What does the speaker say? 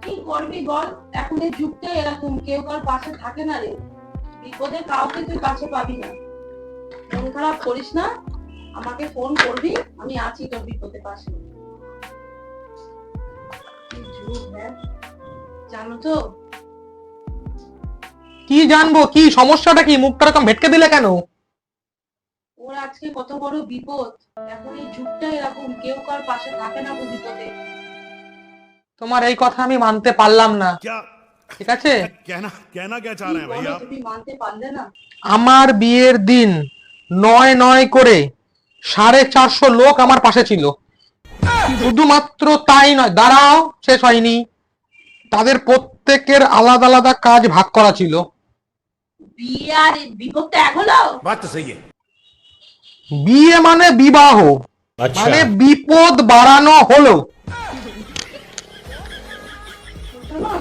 কি করবি বল, এখন এই যুগটা এরকম, কেউ কার পাশে থাকে না রে। বিপদে কাউকে তুই কাছে পাবি না। মন খারাপ করিস না, আমাকে ফোন করবি, আমি আছি তোর বিপদে পাশে। কি যুগ, হ্যাঁ জানো তো। কি জানবো, কি সমস্যাটা কি? মুখটা এরকম ভেটকে দিলে কেন? ওর আজকে কত বড় বিপদ, এখন এই যুগটা এরকম, কেউ কার পাশে থাকে না গো বিপদে। তোমার এই কথা আমি মানতে পারলাম না, क्या ঠিক আছে? कहना कहना क्या चाह কি रहे हैं বলো, भैया? তুমি মানতে পারলে না? আমার বিয়ের দিন নয় নয় করে 450 লোক আমার পাশে ছিল। শুধুমাত্র তাই নয়, দাঁড়াও, শেষ হয়নি। তাদের প্রত্যেকের আলাদা আলাদা কাজ ভাগ করা ছিল। বিয়ে আর এই বিপদটা এক হলো। बात तो सही है। বিয়ে মানে বিবাহ, মানে বিপদ বাড়ানো হলো। শোনো,